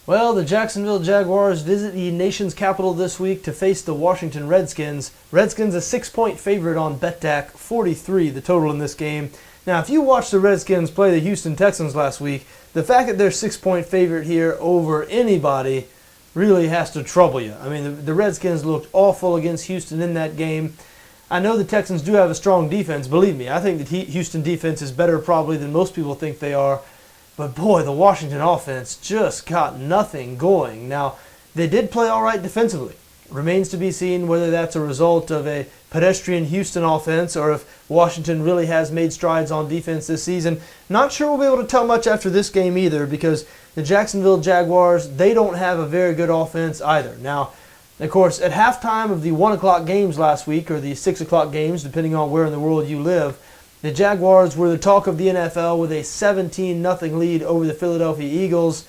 Well, the Jacksonville Jaguars visit the nation's capital this week to face the Washington Redskins. Redskins a 6-point favorite on BETDAQ, 43 the total in this game. Now, if you watched the Redskins play the Houston Texans last week, the fact that they're 6-point favorite here over anybody really has to trouble you. I mean, the Redskins looked awful against Houston in that game. I know the Texans do have a strong defense. Believe me, I think the Houston defense is better probably than most people think they are. But boy, the Washington offense just got nothing going. Now, they did play all right defensively. Remains to be seen whether that's a result of a pedestrian Houston offense or if Washington really has made strides on defense this season. Not sure we'll be able to tell much after this game either, because the Jacksonville Jaguars, they don't have a very good offense either. Now, of course, at halftime of the 1 o'clock games last week, or the 6 o'clock games, depending on where in the world you live, the Jaguars were the talk of the NFL with a 17-0 lead over the Philadelphia Eagles.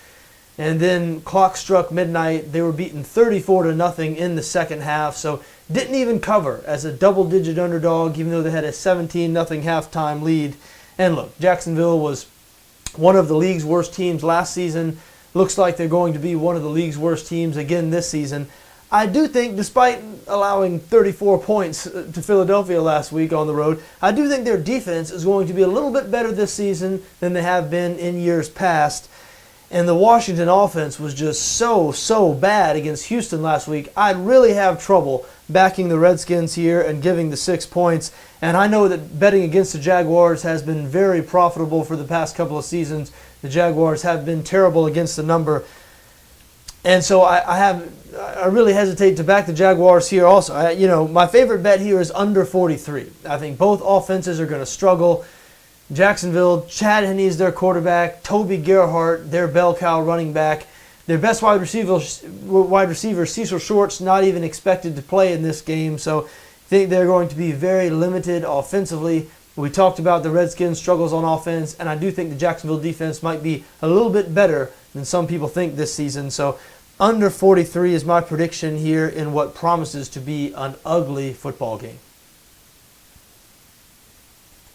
And then clock struck midnight. They were beaten 34-0 in the second half. So didn't even cover as a double-digit underdog, even though they had a 17-0 halftime lead. And look, Jacksonville was one of the league's worst teams last season. Looks like they're going to be one of the league's worst teams again this season. I do think, despite allowing 34 points to Philadelphia last week on the road, I do think their defense is going to be a little bit better this season than they have been in years past. And the Washington offense was just so bad against Houston last week. I'd really have trouble backing the Redskins here and giving the 6 points. And I know that betting against the Jaguars has been very profitable for the past couple of seasons. The Jaguars have been terrible against the number. And so I really hesitate to back the Jaguars here also. My favorite bet here is under 43. I think both offenses are going to struggle. Jacksonville, Chad Henne is their quarterback. Toby Gerhart, their bell cow running back. Their best wide receiver, Cecil Short's not even expected to play in this game. So I think they're going to be very limited offensively. We talked about the Redskins' struggles on offense, and I do think the Jacksonville defense might be a little bit better than some people think this season. So under 43 is my prediction here in what promises to be an ugly football game.